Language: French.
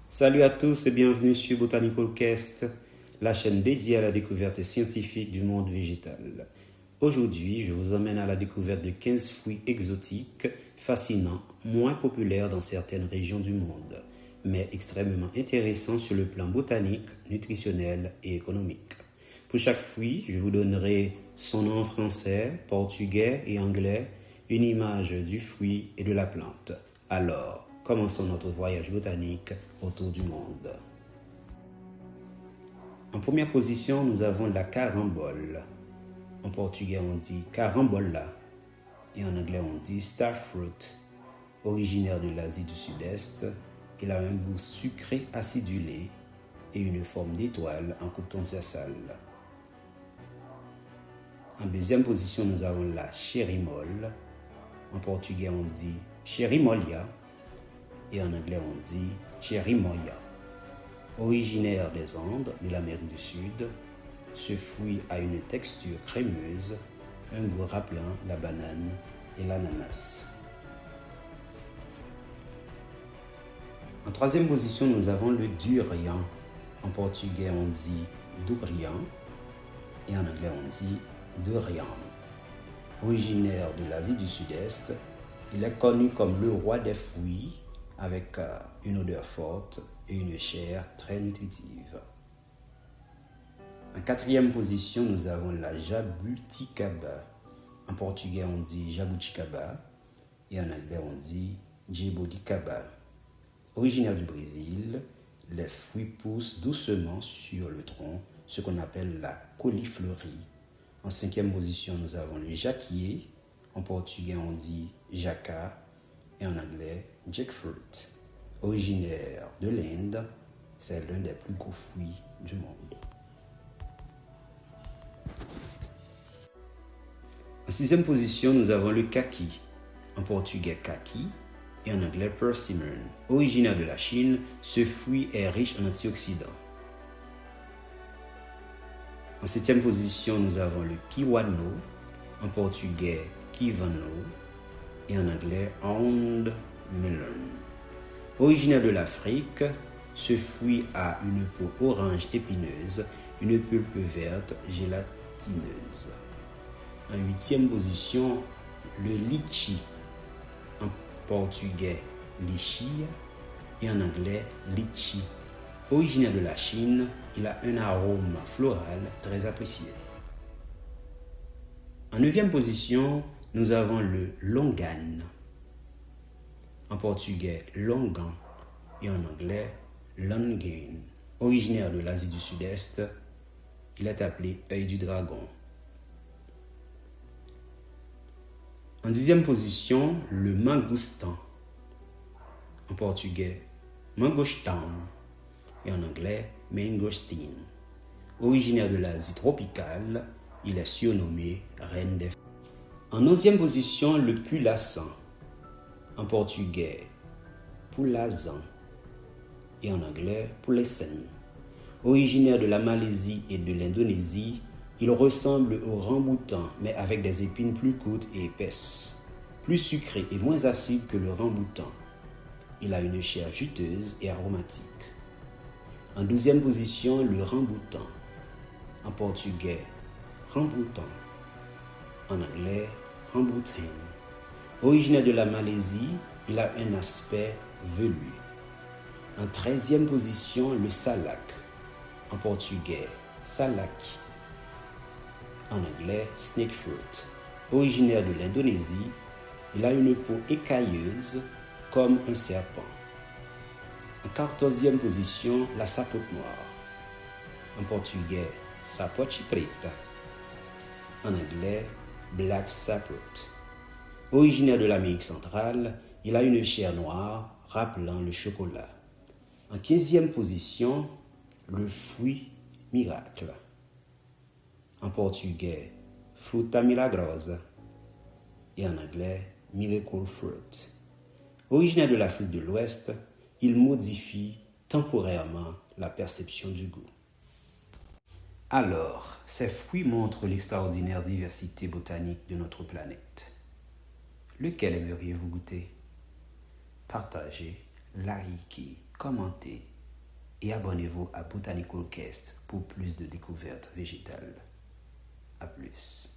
Salut à tous et bienvenue sur Botanical Cast, la chaîne dédiée à la découverte scientifique du monde végétal. Aujourd'hui, je vous emmène à la découverte de 15 fruits exotiques, fascinants, moins populaires dans certaines régions du monde, mais extrêmement intéressants sur le plan botanique, nutritionnel et économique. Pour chaque fruit, je vous donnerai son nom en français, portugais et anglais, une image du fruit et de la plante. Alors, commençons notre voyage botanique autour du monde. En première position, nous avons la carambole. En portugais, on dit carambola et en anglais, on dit starfruit. Originaire de l'Asie du Sud-Est, il a un goût sucré acidulé et une forme d'étoile en coupe transversale. En deuxième position, nous avons la chérimolle. En portugais, on dit cherimolia et en anglais, on dit cherimoya. Originaire des Andes, de l'Amérique du Sud, ce fruit a une texture crémeuse, un goût rappelant la banane et l'ananas. En troisième position, nous avons le durian. En portugais, on dit durian et en anglais, on dit durian. Originaire de l'Asie du Sud-Est, il est connu comme le roi des fruits avec une odeur forte et une chair très nutritive. En quatrième position, nous avons la jabuticaba. En portugais, on dit jabuticaba et en anglais, on dit jaboticaba. Originaire du Brésil, les fruits poussent doucement sur le tronc, ce qu'on appelle la caulifleurie. En cinquième position, nous avons le jacquier. En portugais, on dit jaca et en anglais, jackfruit. Originaire de l'Inde, c'est l'un des plus gros fruits du monde. En sixième position, nous avons le kaki. En portugais, kaki et en anglais, persimmon. Originaire de la Chine, ce fruit est riche en antioxydants. En septième position, nous avons le kiwano. En portugais, kivano et en anglais, hound melon. Originaire de l'Afrique, ce fruit a une peau orange épineuse, une pulpe verte gélatineuse. En huitième position, le litchi. En portugais, lichi et en anglais, litchi. Originaire de la Chine, il a un arôme floral très apprécié. En neuvième position, nous avons le longan. En portugais, longan et en anglais, longan. Originaire de l'Asie du Sud-Est, il est appelé œil du dragon. En dixième position, le mangoustan. En portugais, mangostan et en anglais, mangosteen. Originaire de l'Asie tropicale, il est surnommé reine des fruits. En onzième position, le pulassan. En portugais, pulazan et en anglais, pulesen. Originaire de la Malaisie et de l'Indonésie, il ressemble au ramboutan, mais avec des épines plus courtes et épaisses, plus sucrées et moins acides que le ramboutan. Il a une chair juteuse et aromatique. En douzième position, le ramboutan. En portugais, ramboutan. En anglais, rambutan. Originaire de la Malaisie, il a un aspect velu. En treizième position, le salak. En portugais, salak. En anglais, snakefruit. Originaire de l'Indonésie, il a une peau écailleuse comme un serpent. En quatorzième position, la sapote noire. En portugais, sapote preta. En anglais, black sapot. Originaire de l'Amérique centrale, il a une chair noire rappelant le chocolat. En quinzième position, le fruit miracle. En portugais, fruta milagrosa et en anglais, miracle fruit. Originaire de l'Afrique de l'Ouest, il modifie temporairement la perception du goût. Alors, ces fruits montrent l'extraordinaire diversité botanique de notre planète. Lequel aimeriez-vous goûter? Partagez, likez, commentez et abonnez-vous à Botanical Cast pour plus de découvertes végétales. À plus.